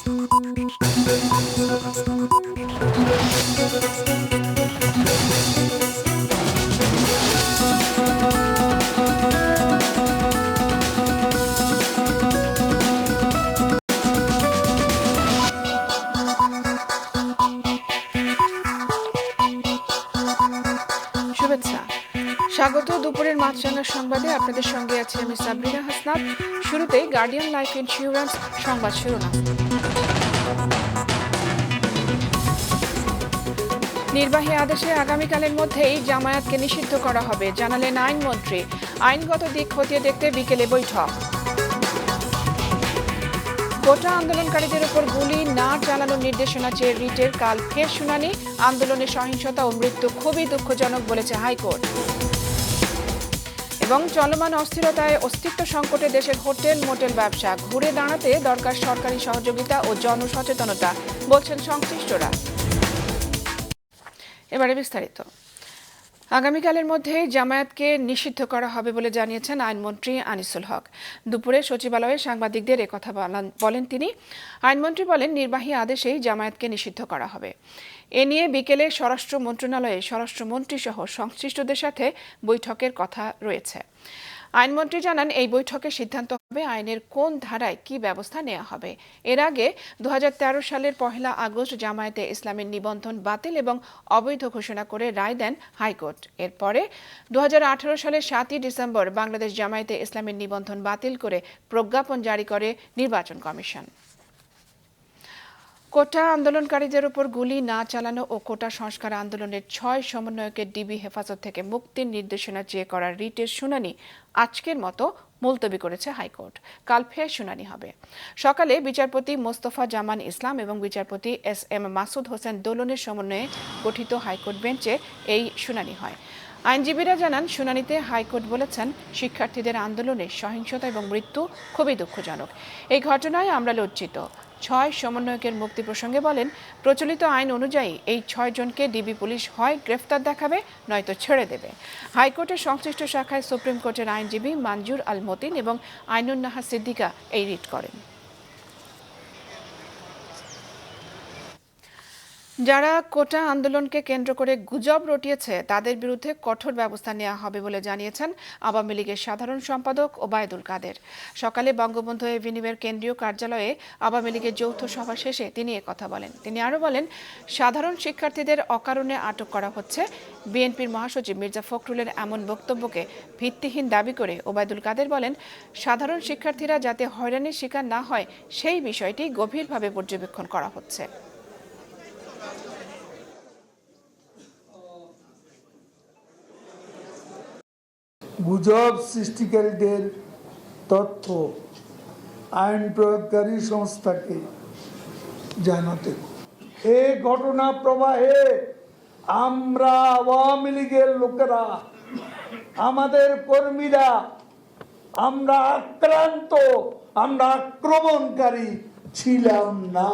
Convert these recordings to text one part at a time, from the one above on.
স্বাগত দুপুরের মাছরাঙা সংবাদে আপনাদের সঙ্গে আছে আমি সাবরিনা হাসনাত। শুরুতেই গার্ডিয়ান লাইফ ইন্স্যুরেন্স সংবাদ শিরোনাম। নির্বাহী আদেশে আগামীকালের মধ্যেই জামায়াতকে নিষিদ্ধ করা হবে জানালেন আইনমন্ত্রী। আইনগত দিক খতিয়ে দেখতে বিকেলে বৈঠক। কোটা আন্দোলনকারীদের উপর গুলি না চালানোর নির্দেশনা চেয়ে রিটের কাল ফের শুনানি। আন্দোলনের সহিংসতা ও মৃত্যু খুবই দুঃখজনক বলেছে হাইকোর্ট। এবং চলমান অস্থিরতায় অস্তিত্ব সংকটে দেশের হোটেল মোটেল ব্যবসা ঘুরে দাঁড়াতে দরকার সরকারি সহযোগিতা ও জনসচেতনতা বলছেন সংশ্লিষ্টরা। এবারে বিস্তারিত। আগামীকালের মধ্যে জামায়াতকে নিষিদ্ধ করা হবে বলে জানিয়েছেন আইনমন্ত্রী আনিসুল হক। দুপুরে সচিবালয়ে সাংবাদিকদের একথা বলেন তিনি। আইনমন্ত্রী বলেন, নির্বাহী আদেশেই জামায়াতকে নিষিদ্ধ করা হবে। এ নিয়ে বিকেলে স্বরাষ্ট্র মন্ত্রণালয়ে স্বরাষ্ট্রমন্ত্রী সহ সংশ্লিষ্টদের সাথে বৈঠকের কথা রয়েছে। আইনমন্ত্রী জানান, এই বৈঠকে সিদ্ধান্ত হবে আইনের কোন ধারায় কি ব্যবস্থা নেওয়া হবে। এর আগে 2013 সালের 1 আগস্ট জামায়াতে ইসলামের নিবন্ধন বাতিল এবং অবৈধ ঘোষণা করে রায় দেন হাইকোর্ট। এরপরে 2018 সালের 7 ডিসেম্বর বাংলাদেশ জামায়াতে ইসলামের নিবন্ধন বাতিল করে প্রজ্ঞাপন জারি করে নির্বাচন কমিশন। কোটা আন্দোলনকারীদের উপর গুলি না চালানো ও কোটা সংস্কার আন্দোলনের 6 সমন্বয়কের ডিবি হেফাজত থেকে মুক্তির নির্দেশনা চেয়ে করা রিটের শুনানি আজকের মতো মুলতবি করেছে হাইকোর্ট। কাল ফের শুনানি হবে। সকালে বিচারপতি মোস্তফা জামান ইসলাম এবং বিচারপতি SM মাসুদ হোসেন দোলনের সমন্বয়ে গঠিত হাইকোর্ট বেঞ্চে এই শুনানি হয়। আইনজীবীরা জানান, শুনানিতে হাইকোর্ট বলেছেন, শিক্ষার্থীদের আন্দোলনে সহিংসতা এবং মৃত্যু খুবই দুঃখজনক। এই ঘটনায় আমরা লজ্জিত। 6 সমন্বয়কের মুক্তি প্রসঙ্গে বলেন, প্রচলিত আইন অনুযায়ী এই 6 জনকে ডিবি পুলিশ হয় গ্রেফতার দেখাবে নয়তো ছেড়ে দেবে। হাইকোর্টের সংশ্লিষ্ট শাখায় সুপ্রিম কোর্টের আইনজীবী মঞ্জুর আল মতিন এবং আইনুন নাহার সিদ্দিকা এই রিট করেন। যারা কোটা আন্দোলনকে কেন্দ্র করে গুজব রটিয়েছে তাদের বিরুদ্ধে কঠোর ব্যবস্থা নেওয়া হবে বলে জানিয়েছেন আওয়ামী লীগের সাধারণ সম্পাদক ওবায়দুল কাদের। সকালে বঙ্গবন্ধু এভিনিউয়ের কেন্দ্রীয় কার্যালয়ে আওয়ামী লীগের যৌথ সভা শেষে তিনি একথা বলেন। তিনি আরও বলেন, সাধারণ শিক্ষার্থীদের অকারণে আটক করা হচ্ছে। বিএনপির মহাসচিব মির্জা ফখরুলের এমন বক্তব্যকে ভিত্তিহীন দাবি করে ওবায়দুল কাদের বলেন, সাধারণ শিক্ষার্থীরা যাতে হয়রানির শিকার না হয় সেই বিষয়টি গভীরভাবে পর্যবেক্ষণ করা হচ্ছে। গুজব সৃষ্টিকারীদের তথ্য আইন প্রয়োগকারী সংস্থাকে জানাতে। এই ঘটনা প্রবাহে আমরা আওয়ামী লীগের লোকেরা, আমাদের কর্মীরা, আমরা আক্রান্ত, আমরা আক্রমণকারী ছিলাম না।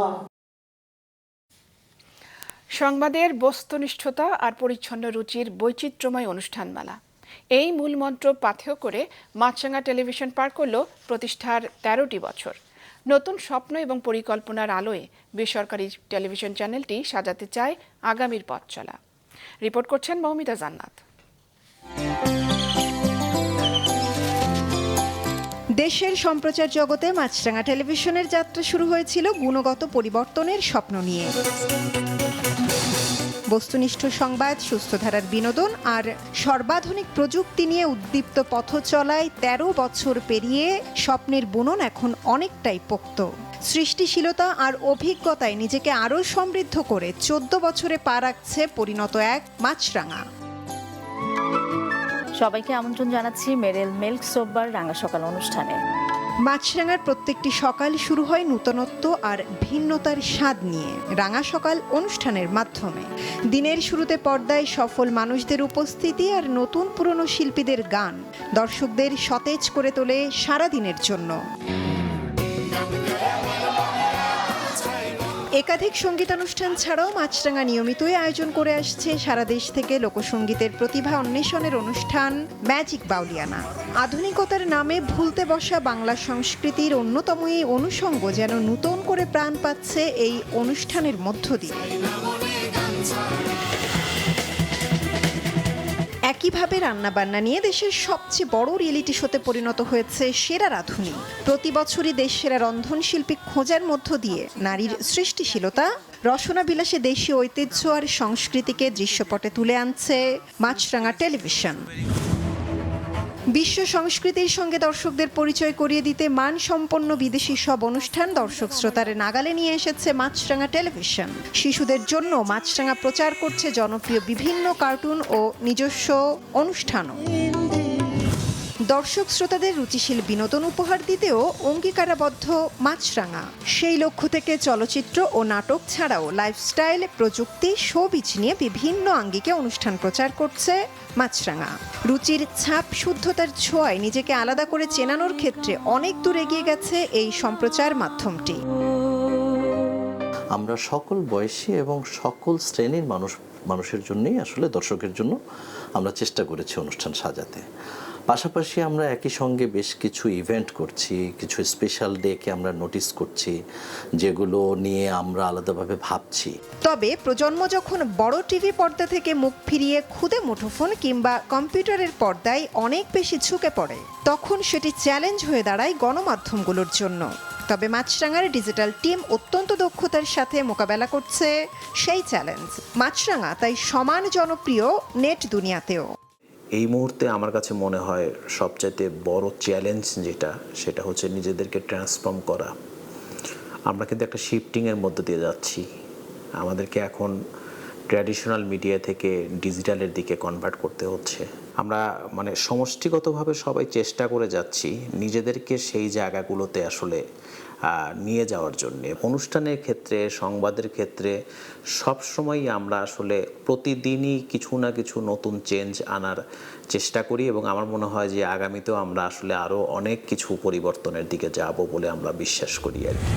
সংবাদের বস্তুনিষ্ঠতা আর পরিচ্ছন্ন রুচির বৈচিত্র্যময় অনুষ্ঠানমালা, এই মূল মন্ত্র পাথেয় করে মাছরাঙা টেলিভিশন পার করল প্রতিষ্ঠার 13টি বছর। নতুন স্বপ্ন এবং পরিকল্পনার আলোয় বেসরকারি টেলিভিশন চ্যানেলটি সাজাতে চায় আগামীর পথ চলা। রিপোর্ট করছেন মৌমিতা জান্নাত। দেশের সম্প্রচার জগতে মাছরাঙা টেলিভিশনের যাত্রা শুরু হয়েছিল গুণগত পরিবর্তনের স্বপ্ন নিয়ে। বস্তুনিষ্ঠ সংবাদ, সুস্থধারার বিনোদন আর সর্বাধুনিক প্রযুক্তি নিয়ে উদ্দীপ্ত পথ চলায় 13 বছর পেরিয়ে স্বপ্নের বুনন এখন অনেকটাই পোক্ত। সৃষ্টিশীলতা আর অভিজ্ঞতায় নিজেকে আরও সমৃদ্ধ করে 14 বছরে পা রাখছে পরিণত এক মাছরাঙা। সবাইকে আমন্ত্রণ জানাচ্ছি মেরিল মিল্ক সোববার রাঙা সকাল অনুষ্ঠানে। মাছরাঙার প্রত্যেকটি সকাল শুরু হয় নূতনত্ব আর ভিন্নতার স্বাদ নিয়ে রাঙা সকাল অনুষ্ঠানের মাধ্যমে। দিনের শুরুতে পর্দায় সফল মানুষদের উপস্থিতি আর নতুন পুরনো শিল্পীদের গান দর্শকদের সতেজ করে তোলে সারা দিনের জন্য। একাধিক সঙ্গীতানুষ্ঠান ছাড়াও মাছরাঙা নিয়মিতই আয়োজন করে আসছে সারা দেশ থেকে লোকসঙ্গীতের প্রতিভা অন্বেষণের অনুষ্ঠান ম্যাজিক বাউলিয়ানা। আধুনিকতার নামে ভুলতে বসা বাংলা সংস্কৃতির অন্যতম এই অনুষঙ্গ যেন নতুন করে প্রাণ পাচ্ছে এই অনুষ্ঠানের মধ্য দিয়ে। একইভাবে রান্নাবান্না নিয়ে দেশের সবচেয়ে বড় রিয়েলিটি শোতে পরিণত হয়েছে সেরা রাঁধুনি। প্রতি বছরই দেশ সেরা রন্ধনশিল্পী খোঁজার মধ্য দিয়ে নারীর সৃষ্টিশীলতা, রসনা বিলাসে দেশীয় ঐতিহ্য আর সংস্কৃতিকে দৃশ্যপটে তুলে আনছে মাছরাঙা টেলিভিশন। বিশ্ব সংস্কৃতির সঙ্গে দর্শকদের পরিচয় করিয়ে দিতে মানসম্পন্ন বিদেশি সব অনুষ্ঠান দর্শক শ্রোতার নাগালে নিয়ে এসেছে মাছরাঙা টেলিভিশন। শিশুদের জন্য মাছরাঙা প্রচার করছে জনপ্রিয় বিভিন্ন কার্টুন ও নিজস্ব অনুষ্ঠানও। দর্শক শ্রোতাদের রুচিশীল বিনোদন উপহার দিতেও অঙ্গীকারাবদ্ধ মাছরাঙা। সেই লক্ষ্য থেকে চলচ্চিত্র ও নাটক ছাড়াও লাইফস্টাইল, প্রযুক্তি, শোবিজ নিয়ে বিভিন্ন আঙ্গিকে অনুষ্ঠান প্রচার করছে মাছরাঙা। রুচির ছাপ, শুদ্ধতার ছোঁয়ায় নিজেকে আলাদা করে চেনানোর ক্ষেত্রে অনেক দূর এগিয়ে গেছে এই সম্প্রচার মাধ্যমটি। আমরা সকল বয়সী এবং সকল শ্রেণীর মানুষের জন্যই আসলে দর্শকের জন্য আমরা চেষ্টা করেছি অনুষ্ঠান সাজাতে। পাশাপাশি আমরা একই সঙ্গে বেশ কিছু ইভেন্ট করছি, কিছু স্পেশাল ডেকে আমরা নোটিস করছি, যেগুলো নিয়ে আমরা আলাদাভাবে ভাবছি। তবে প্রজন্ম যখন বড় টিভি পর্দা থেকে মুখ ফিরিয়ে খুদে মুঠোফোন কিংবা কম্পিউটারের পর্দায় অনেক বেশি ঝুঁকে পড়ে, তখন সেটি চ্যালেঞ্জ হয়ে দাঁড়ায় গণমাধ্যমগুলোর জন্য। তবে মাছরাঙার ডিজিটাল টিম অত্যন্ত দক্ষতার সাথে মোকাবেলা করছে সেই চ্যালেঞ্জ। মাছরাঙা তাই সমান জনপ্রিয় নেট দুনিয়াতেও। এই মুহূর্তে আমার কাছে মনে হয় সবচাইতে বড় চ্যালেঞ্জ সেটা হচ্ছে নিজেদেরকে ট্রান্সফর্ম করা। আমরা কিন্তু একটা শিফটিংয়ের মধ্যে দিয়ে যাচ্ছি। আমাদেরকে এখন ট্র্যাডিশনাল মিডিয়া থেকে ডিজিটালের দিকে কনভার্ট করতে হচ্ছে। আমরা সমষ্টিগতভাবে সবাই চেষ্টা করে যাচ্ছি নিজেদেরকে সেই জায়গাগুলোতে আসলে নিয়ে যাওয়ার জন্য। অনুষ্ঠানের ক্ষেত্রে, সংবাদের ক্ষেত্রে সবসময়ই আমরা আসলে প্রতিদিনই কিছু না কিছু নতুন চেঞ্জ আনার চেষ্টা করি এবং আমার মনে হয় যে আগামীতেও আমরা আসলে আরও অনেক কিছু পরিবর্তনের দিকে যাব বলে আমরা বিশ্বাস করি আর কি।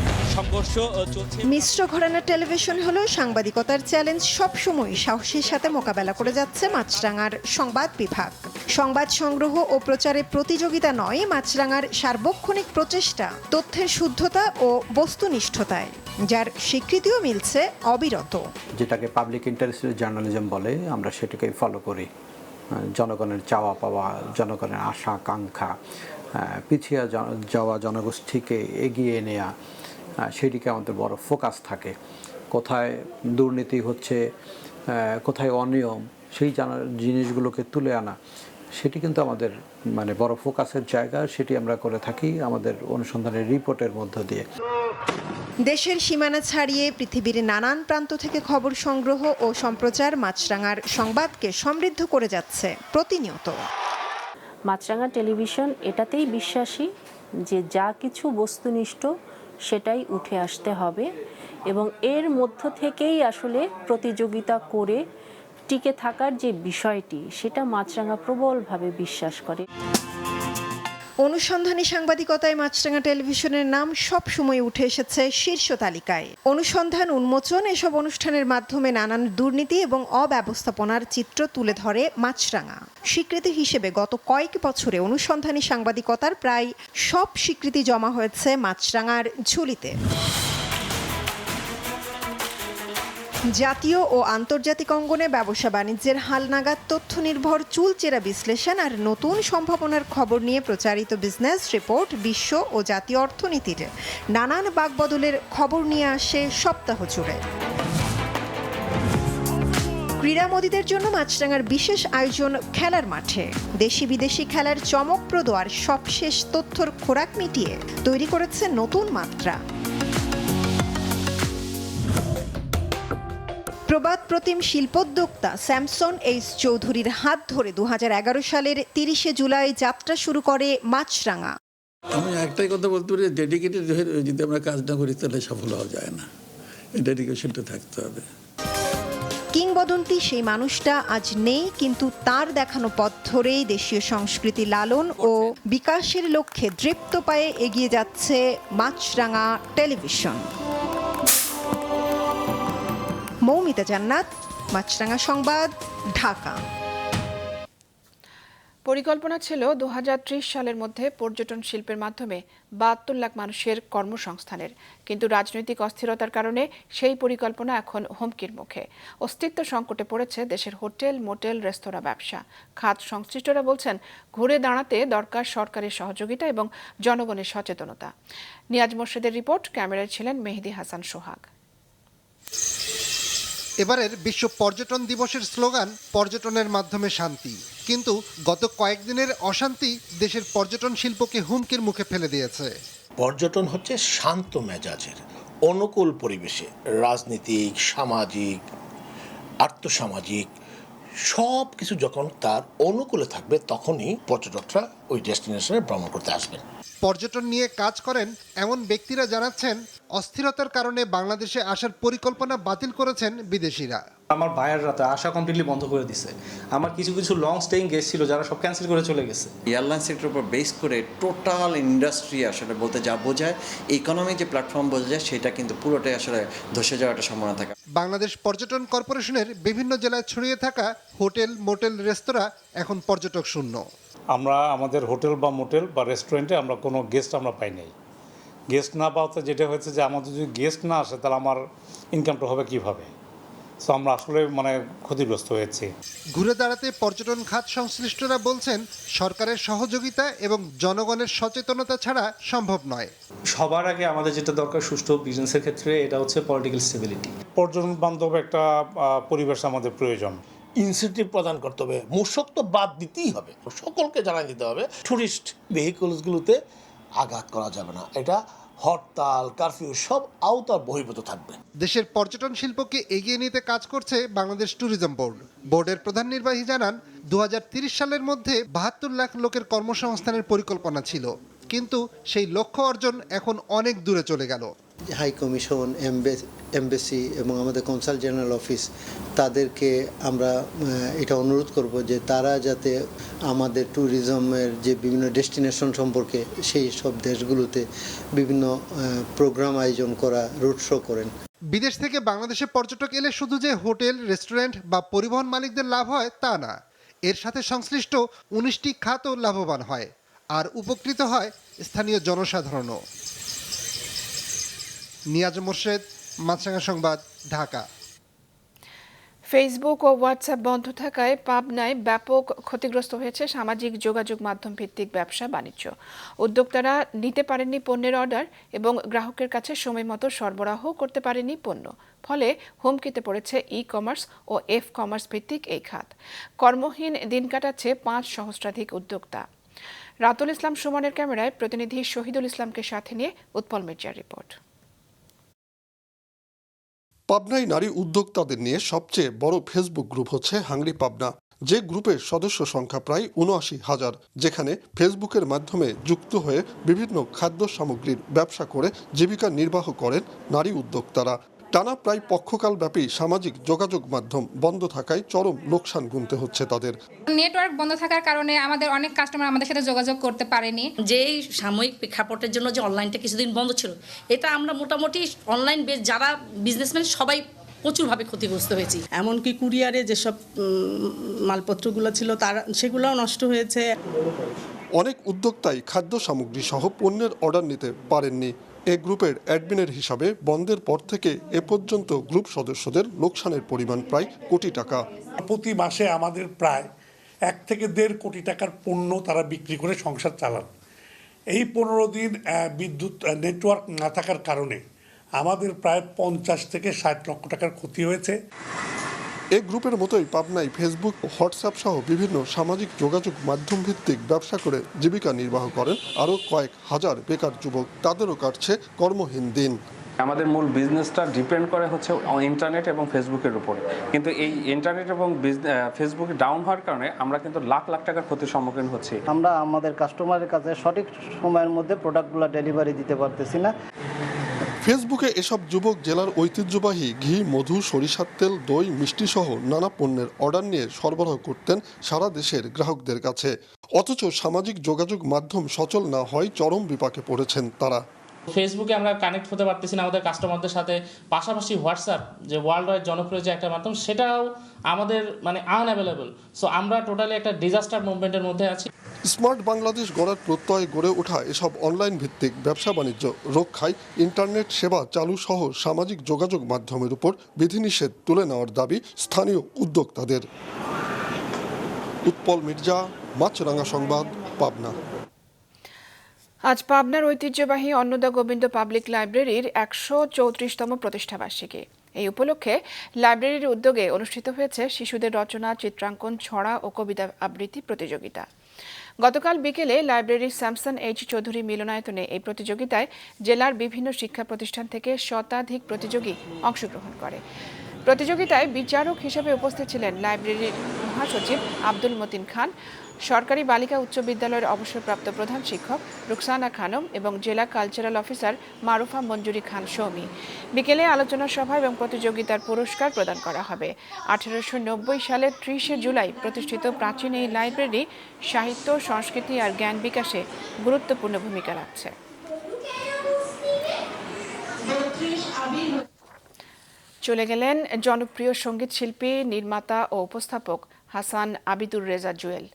মিশ্র ঘরানা টেলিভিশন হলো সাংবাদিকতার চ্যালেঞ্জ সবসময় সাহসের সাথে মোকাবেলা করে যাচ্ছে মাছরাঙার সংবাদ বিভাগ। সংবাদ সংগ্রহ ও প্রচারে প্রতিযোগিতা নয়, মাছরাঙার সার্বক্ষণিক প্রচেষ্টা তথ্যের শুদ্ধতা ও বস্তুনিষ্ঠতায়, যার স্বীকৃতিও মিলছে অবিরত। যেটাকে পাবলিক ইন্টারেস্টেড জার্নালিজম বলে, আমরা সেটাকে ফলো করি। জনগণের চাওয়া পাওয়া, জনগণের আশা আকাঙ্ক্ষা, পিছিয়ে যাওয়া জনগোষ্ঠীকে এগিয়ে নেওয়া, সেদিকে আমাদের বড় ফোকাস থাকে। কোথায় দুর্নীতি হচ্ছে, কোথায় অনিয়ম, সেই জিনিসগুলোকে তুলে আনা, সেটি কিন্তু আমাদের বড় ফোকাসের জায়গা। সেটি আমরা করে থাকি আমাদের অনুসন্ধানের রিপোর্টের মধ্য দিয়ে। দেশের সীমানা ছাড়িয়ে পৃথিবীর নানান প্রান্ত থেকে খবর সংগ্রহ ও সম্প্রচার মাছরাঙার সংবাদকে সমৃদ্ধ করে যাচ্ছে প্রতিনিয়ত। মাছরাঙা টেলিভিশন এটাতেই বিশ্বাসী যে যা কিছু বস্তুনিষ্ঠ সেটাই উঠে আসতে হবে এবং এর মধ্য থেকেই আসলে প্রতিযোগিতা করে টিকে থাকার যে বিষয়টি, সেটা মাছরাঙা প্রবলভাবে বিশ্বাস করে। অনুসন্ধানী সাংবাদিকতায় মাছরাঙা টেলিভিশনের নাম সব সময় উঠে এসেছে শীর্ষ তালিকায়। অনুসন্ধান, উন্মোচন এসব অনুষ্ঠানের মাধ্যমে নানান দুর্নীতি এবং অব্যবস্থাপনার চিত্র তুলে ধরে মাছরাঙা। স্বীকৃতি হিসেবে গত কয়েক বছরে অনুসন্ধানী সাংবাদিকতার প্রায় সব স্বীকৃতি জমা হয়েছে মাছরাঙার ঝুলিতে। জাতীয় ও আন্তর্জাতিক অঙ্গনে ব্যবসা বাণিজ্যের হালনাগাদ, তথ্য নির্ভর চুলচেরা বিশ্লেষণ আর নতুন সম্ভাবনার খবর নিয়ে প্রচারিত বিজনেস রিপোর্ট বিশ্ব ও জাতীয় অর্থনীতির নানান বাকবদলের খবর নিয়ে আসে সপ্তাহ জুড়ে। ক্রীড়ামোদীদের জন্য মাছরাঙার বিশেষ আয়োজন খেলার মাঠে। দেশি বিদেশি খেলার চমকপ্রদ আর সবশেষ তথ্যর খোরাক মিটিয়ে তৈরি করেছে নতুন মাত্রা। প্রবাদ প্রতিম শিল্পোদ্যোক্তা স্যামসন এইচ চৌধুরীর হাত ধরে 2011 সালের 30শে জুলাই যাত্রা শুরু করে মাছরাঙা। আমি একটাই কথা বলতে পারি, ডেডিকেটেড হয়ে যদি আমরা কাজ না করি তাহলে সফল হওয়া যায় না। এই ডেডিকেশনটা থাকতে হবে। কিংবদন্তি সেই মানুষটা আজ নেই, কিন্তু তার দেখানো পথ ধরেই দেশীয় সংস্কৃতি লালন ও বিকাশের লক্ষ্যে দৃপ্ত পায়ে এগিয়ে যাচ্ছে মাছরাঙা টেলিভিশন। মৌমিতা জান্নাত, মাছরাঙা সংবাদ, ঢাকা। পরিকল্পনা ছিল 2030 সালের মধ্যে পর্যটন শিল্পের মাধ্যমে 72 লাখ মানুষের কর্মসংস্থানের, কিন্তু রাজনৈতিক অস্থিরতার কারণে সেই পরিকল্পনা এখন হুমকির মুখে। অস্তিত্ব সংকটে পড়েছে দেশের হোটেল, মোটেল, রেস্তোরাঁ ব্যবসা। খাত সংশ্লিষ্টরা বলছেন, ঘুরে দাঁড়াতে দরকার সরকারের সহযোগিতা এবং জনগণের সচেতনতা। নিয়াজ মোর্শেদের রিপোর্ট, ক্যামেরায় ছিলেন মেহেদি হাসান সোহাগ। এবারের বিশ্ব পর্যটন দিবসের স্লোগান পর্যটনের মাধ্যমে শান্তি, কিন্তু গত কয়েকদিনের অশান্তি দেশের পর্যটন শিল্পকে হুমকির মুখে ফেলে দিয়েছে। পর্যটন হচ্ছে শান্ত মেজাজের, অনুকূল পরিবেশে রাজনীতিক, সামাজিক, আর্থসামাজিক সব কিছু যখন তার অনুকূলে থাকবে তখনই পর্যটকরা ওই ডেস্টিনেশনে ভ্রমণ করতে আসবেন। পর্যটন নিয়ে কাজ করেন এমন ব্যক্তিরা জানাচ্ছেন, অস্থিরতার কারণে বাংলাদেশে আসার পরিকল্পনা বাতিল করেছেন বিদেশিরা। আমার বায়াররা তো আসা কমপ্লিটলি বন্ধ করে দিছে। আমার কিছু কিছু লং স্টেইং গেস্ট ছিল যারা সব ক্যান্সেল করে চলে গেছে। এয়ারলাইন সেক্টরের উপর বেস করে টোটাল ইন্ডাস্ট্রি আসলে বলতে যা বোঝায়, ইকোনমিক যে প্ল্যাটফর্ম বোঝা যায় সেটা কিন্তু পুরোটাই আসলে ধসে যাওয়ার একটা সম্ভাবনা থাকে। বাংলাদেশ পর্যটন কর্পোরেশনের বিভিন্ন জেলায় ছড়িয়ে থাকা হোটেল, মোটেল, রেস্তোরাঁ এখন পর্যটক শূন্য। আমরা আমাদের হোটেল বা মোটেল বা রেস্টুরেন্টে আমরা কোনো গেস্ট আমরা পাই নাই। গেস্ট না পাওয়াতে যেটা হয়েছে যে আমাদের যদি গেস্ট না আসে তাহলে আমার ইনকামটা হবে কীভাবে? সো আমরা আসলে ক্ষতিগ্রস্ত হয়েছি। ঘুরে দাঁড়াতে পর্যটন খাত সংশ্লিষ্টরা বলছেন, সরকারের সহযোগিতা এবং জনগণের সচেতনতা ছাড়া সম্ভব নয়। সবার আগে আমাদের যেটা দরকার সুষ্ঠু বিজনেসের ক্ষেত্রে, এটা হচ্ছে পলিটিক্যাল স্টেবিলিটি। পর্যটন বান্ধব একটা পরিবেশ আমাদের প্রয়োজন। ইনসেন্টিভ প্রদান করতে হবে, মূসক তো বাদ দিতেই হবে, সকলকে জানাই দিতে হবে। ট্যুরিস্ট ভেহিকলসগুলোতে আঘাত করা যাবে না, এটা হরতাল, কারফিউ সব আওতার বহির্ভূত থাকবে। দেশের পর্যটন শিল্পকে এগিয়ে নিতে কাজ করছে বাংলাদেশ ট্যুরিজম বোর্ড। বোর্ডের প্রধান নির্বাহী জানান, 2030 সালের মধ্যে 72 লাখ লোকের কর্মসংস্থানের পরিকল্পনা ছিল, কিন্তু সেই লক্ষ্য অর্জন এখন অনেক দূরে চলে গেল। হাই কমিশন, এমবেসি এবং আমাদের কনসাল জেনারেল অফিস, তাদেরকে আমরা এটা অনুরোধ করব যে তারা যাতে আমাদের ট্যুরিজমের যে বিভিন্ন ডেস্টিনেশন সম্পর্কে সেই সব দেশগুলোতে বিভিন্ন প্রোগ্রাম আয়োজন করা, রুট শো করেন। বিদেশ থেকে বাংলাদেশে পর্যটক এলে শুধু যে হোটেল, রেস্টুরেন্ট বা পরিবহন মালিকদের লাভ হয় তা না, এর সাথে সংশ্লিষ্ট 19টি খাতও লাভবান হয়, আর উপকৃত হয় স্থানীয় জনসাধারণও। নিয়াজ মোর্শেদ, মাছরাঙা সংবাদ, ঢাকা। ফেসবুক ও হোয়াটসঅ্যাপ বন্ধ থাকায় পাবনায় ব্যাপক ক্ষতিগ্রস্ত হয়েছে সামাজিক যোগাযোগ মাধ্যম ভিত্তিক ব্যবসা বাণিজ্য। উদ্যোক্তারা নিতে পারেননি পণ্যের অর্ডার এবং গ্রাহকের কাছে সময় মতো সরবরাহ করতে পারেনি পণ্য, ফলে হুমকিতে পড়েছে ই কমার্স ও এফ কমার্স ভিত্তিক এই খাত। কর্মহীন দিন কাটাচ্ছে 5 সহস্রাধিক উদ্যোক্তা। রাতুল ইসলাম সুমনের ক্যামেরায় প্রতিনিধি শহীদুল ইসলামকে সাথে নিয়ে উৎপল মির্জার রিপোর্ট। পাবনায় নারী উদ্যোক্তাদের নিয়ে সবচেয়ে বড় ফেসবুক গ্রুপ হচ্ছে হাংরি পাবনা, যে গ্রুপের সদস্য সংখ্যা প্রায় ৭৯,০০০, যেখানে ফেসবুকের মাধ্যমে যুক্ত হয়ে বিভিন্ন খাদ্য সামগ্রীর ব্যবসা করে জীবিকা নির্বাহ করেন নারী উদ্যোক্তারা। টানা প্রায় পক্ষকাল ব্যাপী সামাজিক যোগাযোগ মাধ্যম বন্ধ থাকায় চরম লোকসান গুনতে হচ্ছে তাদের। নেটওয়ার্ক বন্ধ থাকার কারণে আমাদের অনেক কাস্টমার আমাদের সাথে যোগাযোগ করতে পারেনি। যেই সাময়িক প্রেক্ষাপটের জন্য যে অনলাইনটা কিছুদিন বন্ধ ছিল, এটা আমরা মোটামুটি অনলাইন বেস যারা বিজনেসম্যান সবাই প্রচুরভাবে ক্ষতিগ্রস্ত হয়েছি। এমনকি কুরিয়ারে যেসব মালপত্রগুলো ছিল তারা সেগুলোও নষ্ট হয়েছে। অনেক উদ্যোক্তাই খাদ্য সামগ্রী সহ পণ্যের অর্ডার নিতে পারেননি। এই গ্রুপের অ্যাডমিনের হিসাবে বন্ধের পর থেকে এ পর্যন্ত গ্রুপ সদস্যদের লোকসানের পরিমাণ প্রায় কোটি টাকা। প্রতি মাসে আমাদের প্রায় 1 থেকে 1.5 কোটি টাকার পণ্য তারা বিক্রি করে সংসার চালান। এই 15 দিন বিদ্যুৎ নেটওয়ার্ক না থাকার কারণে আমাদের প্রায় 50 থেকে 60 লক্ষ টাকার ক্ষতি হয়েছে। এই গ্রুপের মতোই পাবনায় ফেসবুক, হোয়াটসঅ্যাপ সহ বিভিন্ন সামাজিক যোগাযোগ মাধ্যম ভিত্তিক ব্যবসা করে জীবিকা নির্বাহ করেন আরও কয়েক হাজার বেকার যুবক। তাদেরও কাটছে কর্মহীন দিন। আমাদের মূল বিজনেসটা ডিপেন্ড করে হচ্ছে ইন্টারনেট এবং ফেসবুকের উপরে, কিন্তু এই ইন্টারনেট এবং ফেসবুক ডাউন হওয়ার কারণে আমরা কিন্তু লাখ লাখ টাকার ক্ষতির সম্মুখীন হচ্ছি। আমরা আমাদের কাস্টমারের কাছে সঠিক সময়ের মধ্যে প্রোডাক্টগুলো ডেলিভারি দিতে পারতেছি না। ফেসবুকে এসব যুবক জেলার ঐতিহ্যবাহী ঘি, মধু, সরিষার তেল, দই, মিষ্টি সহ নানা পণ্যের অর্ডার নিয়ে সরবরাহ করতেন সারা দেশের গ্রাহকদের কাছে। অথচ সামাজিক যোগাযোগ মাধ্যম সচল না হয় চরম বিপাকে পড়েছেন তারা। ফেসবুকে আমরা কানেক্ট হতে পারতেছি না আমাদের কাস্টমারদের সাথে, পাশাপাশি হোয়াটসঅ্যাপ যে ওয়ার্ল্ড ওয়াইড জনপ্রিয় যে একটা মাধ্যম, সেটাও আমাদের আনঅ্যাভেলেবল। সো আমরা টোটালি একটা ডিজাস্টার মুভমেন্টের মধ্যে আছি। স্মার্ট বাংলাদেশ গড়ার প্রত্যয়ে গড়ে ওঠা এসব অনলাইন ভিত্তিক ব্যবসা বাণিজ্য রক্ষায় ইন্টারনেট সেবা চালু সহ সামাজিক যোগাযোগ মাধ্যমের উপর বিধিনিষেধ তুলে নেওয়ার দাবি স্থানীয় উদ্যোক্তাদের। উৎপল মির্জা, মাছরাঙা সংবাদ, পাবনা। আজ পাবনার ঐতিহ্যবাহী অন্নদা গোবিন্দ পাবলিক লাইব্রেরির ১৩৪তম প্রতিষ্ঠাবার্ষিকী। এই উপলক্ষে লাইব্রেরির উদ্যোগে অনুষ্ঠিত হয়েছে শিশুদের রচনা, চিত্রাঙ্কন, ছড়া ও কবিতা আবৃত্তি প্রতিযোগিতা। গতকাল বিকেলে লাইব্রেরির স্যামসন এইচ চৌধুরী মিলনায়তনে এই প্রতিযোগিতায় জেলার বিভিন্ন শিক্ষা প্রতিষ্ঠান থেকে শতাধিক প্রতিযোগী অংশগ্রহণ করে। প্রতিযোগিতায় বিচারক হিসেবে উপস্থিত ছিলেন লাইব্রেরির মহাসচিব আব্দুল মতিন খান, সরকারি বালিকা উচ্চ বিদ্যালয়ের অবসরপ্রাপ্ত প্রধান শিক্ষক রুকসানা খানম এবং জেলা কালচারাল অফিসার মারুফা মঞ্জুরি খান সৌমি। বিকেলে আলোচনা সভা এবং প্রতিযোগিতার পুরস্কার প্রদান করা হবে। 1890 সালের 30 জুলাই প্রতিষ্ঠিত প্রাচীন এই লাইব্রেরি সাহিত্য, সংস্কৃতি আর জ্ঞান বিকাশে গুরুত্বপূর্ণ ভূমিকা রাখছে। চলে গেলেন জনপ্রিয় সঙ্গীত শিল্পী, নির্মাতা ও উপস্থাপক হাসান আবিদুর রেজা জুয়েল।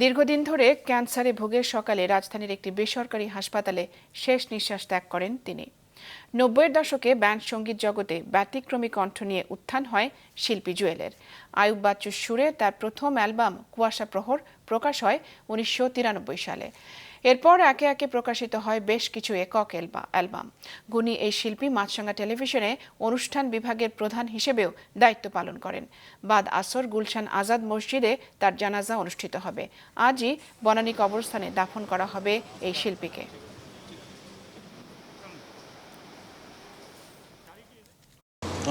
দীর্ঘদিন ধরে ক্যান্সারে ভুগে সকালে রাজধানীর একটি বেসরকারি হাসপাতালে শেষ নিঃশ্বাস ত্যাগ করেন তিনি। 90-এর দশকে ব্যান্ড সঙ্গীত জগতে ব্যতিক্রমী কণ্ঠ নিয়ে উত্থান হয় শিল্পী জুয়েলের। আয়ুব বাচ্চুর সুরে তার প্রথম অ্যালবাম কুয়াশা প্রহর প্রকাশ হয় 1993 সালে। এরপর একে একে প্রকাশিত হয় বেশ কিছু একক অ্যালবাম। গুণী এই শিল্পী মাছরাঙা টেলিভিশনে অনুষ্ঠান বিভাগের প্রধান হিসেবেও দায়িত্ব পালন করেন। বাদ আসর গুলশান আজাদ মসজিদে তার জানাজা অনুষ্ঠিত হবে। আজই বনানী কবরস্থানে দাফন করা হবে এই শিল্পীকে।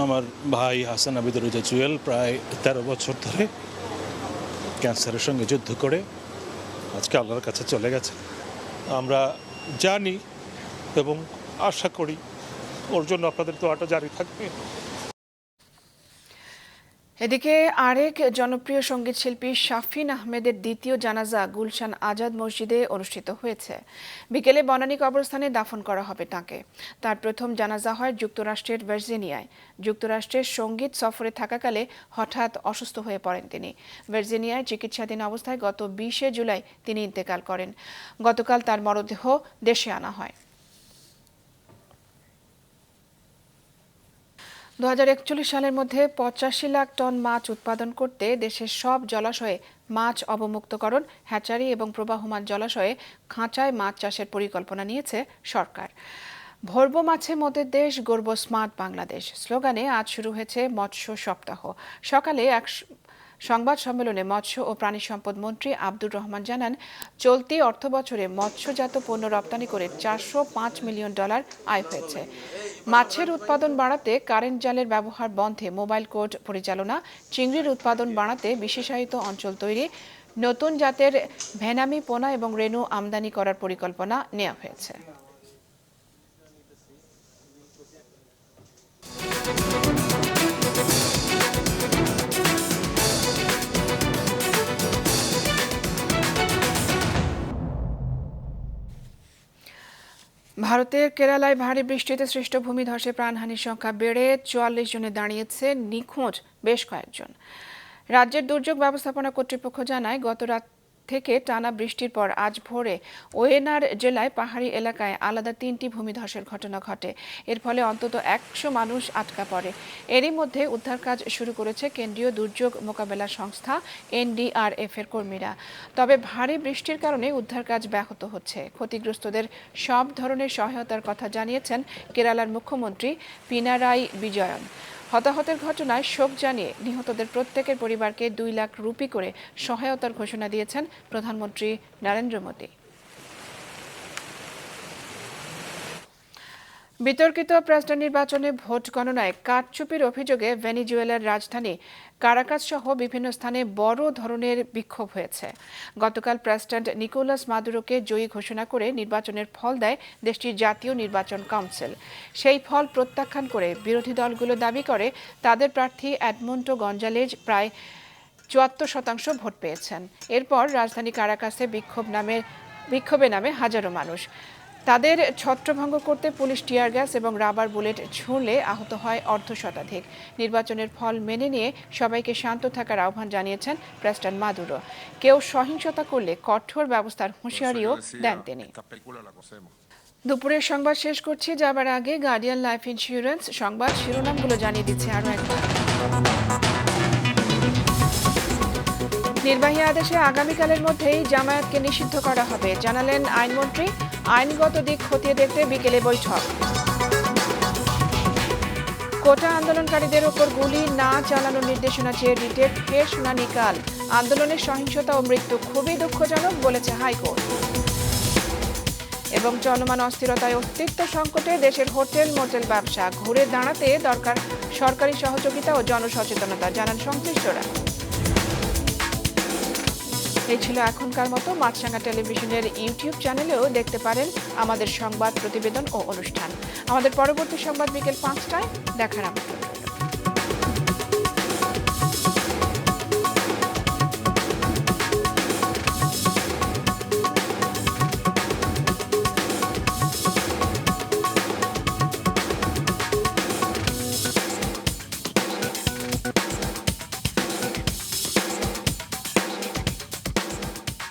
আমার ভাই হাসান আবিদুর রেজা জুয়েল প্রায় 13 বছর ধরে ক্যান্সারের সঙ্গে যুদ্ধ করে আজকে আল্লাহর কাছে চলে গেছে। আমরা জানি এবং আশা করি ওর জন্য আপনাদের দোয়াটা জারি থাকবে। এদিকে আরেক জনপ্রিয় সঙ্গীত শিল্পী শাফিন আহমেদের দ্বিতীয় জানাজা গুলশান আজাদ মসজিদে অনুষ্ঠিত হয়েছে। বিকেলে বনানী কবরস্থানে দাফন করা হবে তাঁকে। তার প্রথম জানাজা হয় যুক্তরাষ্ট্রের ভার্জিনিয়ায়। যুক্তরাষ্ট্রের সঙ্গীত সফরে থাকাকালে হঠাৎ অসুস্থ হয়ে পড়েন তিনি। ভার্জিনিয়ায় চিকিৎসাধীন অবস্থায় গত 20 জুলাই তিনি ইন্তেকাল করেন। গতকাল তার মরদেহ দেশে আনা হয়। 2041 সালের মধ্যে 85 লাখ টন মাছ উৎপাদন করতে দেশের সব জলাশয়ে মাছ অবমুক্তকরণ, হ্যাচারি এবং প্রবাহমান জলাশয়ে খাঁচায় মাছ চাষের পরিকল্পনা নিয়েছে সরকার। ভরবো মাছে মোদের দেশ, গর্ব স্মার্ট বাংলাদেশ স্লোগানে আজ শুরু হয়েছে মৎস্য সপ্তাহ। সকালে এক সংবাদ সম্মেলনে মৎস্য ও প্রাণী সম্পদ মন্ত্রী আব্দুর রহমান জানান, চলতি অর্থবছরে মৎস্যজাত পণ্য রপ্তানি করে $405 মিলিয়ন আয় হয়েছে। মাছের উৎপাদন বাড়াতে কারেন্ট জালের ব্যবহার বন্ধে মোবাইল কোর্ট পরিচালনা, চিংড়ির উৎপাদন বাড়াতে বিশেষায়িত অঞ্চল তৈরি, নতুন জাতের ভেনামি, পোনা এবং রেণু আমদানি করার পরিকল্পনা নেওয়া হয়েছে। ভারতের কেরালায় ভারী বৃষ্টিতে সৃষ্ট ভূমিধসে প্রাণহানির সংখ্যা বেড়ে 44 জনে দাঁড়িয়েছে, নিখোঁজ বেশ কয়েকজন। রাজ্যের দুর্যোগ ব্যবস্থাপনা কর্তৃপক্ষ জানায়, গত রাত থেকে টানা বৃষ্টির পর আজ ভোরে ওয়েনার জেলায় পাহাড়ি এলাকায় আলাদা 3টি ভূমিধসের ঘটনা ঘটে। এর ফলে অন্তত 100 মানুষ আটকা পড়ে। এরই মধ্যে উদ্ধার কাজ শুরু করেছে কেন্দ্রীয় দুর্যোগ মোকাবেলা সংস্থা NDRF এর কর্মীরা। তবে ভারী বৃষ্টির কারণে উদ্ধার কাজ ব্যাহত হচ্ছে। ক্ষতিগ্রস্তদের সব ধরনের সহায়তার কথা জানিয়েছেন কেরালার মুখ্যমন্ত্রী পিনারাই বিজয়ন। হতাহতের ঘটনায় শোক জানিয়ে নিহতদের প্রত্যেকের পরিবারকে 2 লাখ রুপি করে সহায়তার ঘোষণা দিয়েছেন প্রধানমন্ত্রী নরেন্দ্র মোদী। বিতর্কিত প্রেসিডেন্ট নির্বাচনে ভোট গণনায় কারচুপির অভিযোগে ভেনেজুয়েলার রাজধানী কারাকাস সহ বিভিন্ন স্থানে বড় ধরনের বিক্ষোভ হয়েছে। গতকাল প্রেসিডেন্ট নিকোলাস মাদুরোকে জয়ী ঘোষণা করে নির্বাচনের ফল দেয় দেশটির জাতীয় নির্বাচন কাউন্সিল। সেই ফল প্রত্যাখ্যান করে বিরোধী দলগুলো দাবি করে তাদের প্রার্থী এডমুন্ডো গঞ্জালেজ প্রায় 74% ভোট পেয়েছেন। এরপর রাজধানী কারাকাসে বিক্ষোভে নামে হাজারো মানুষ। তাদের ছত্রভঙ্গ করতে পুলিশ টিয়ার গ্যাস এবং রাবার বুলেট ছুঁড়লে আহত হয় অর্ধশতাধিক। নির্বাচনের ফল মেনে নিয়ে সবাইকে শান্ত থাকার আহ্বান জানিয়েছেন প্রেসিডেন্ট মাদুরো। কেউ সহিংসতা করলে কঠোর ব্যবস্থার হুঁশিয়ারিও দেন তিনি। দুপুরের সংবাদ শেষ করছি, যাবার আগে গার্ডিয়ান লাইফ ইন্স্যুরেন্স সংবাদ শিরোনামগুলো জানিয়ে দিচ্ছে আরও একবার। নির্বাহী আদেশে আগামীকালের মধ্যেই জামায়াতকে নিষিদ্ধ করা হবে, জানালেন আইনমন্ত্রী। আইনগত দিক খতিয়ে দেখতে বিকেলে বৈঠক। কোটা আন্দোলনকারীদের ওপর গুলি না চালানোর নির্দেশনা চেয়ে রিটের ফের শুনানি কাল। আন্দোলনের সহিংসতা ও মৃত্যু খুবই দুঃখজনক বলেছে হাইকোর্ট। এবং চলমান অস্থিরতায় অস্তিত্ব সংকটে দেশের হোটেল মোটেল ব্যবসা ঘুরে দাঁড়াতে দরকার সরকারি সহযোগিতা ও জনসচেতনতা, জানান সংশ্লিষ্টরা। এই ছিল এখনকার মতো। মাছরাঙা টেলিভিশনের ইউটিউব চ্যানেলেও দেখতে পারেন আমাদের সংবাদ, প্রতিবেদন ও অনুষ্ঠান। আমাদের পরবর্তী সংবাদ বিকেল 5টায় দেখার আমন্ত্রণ।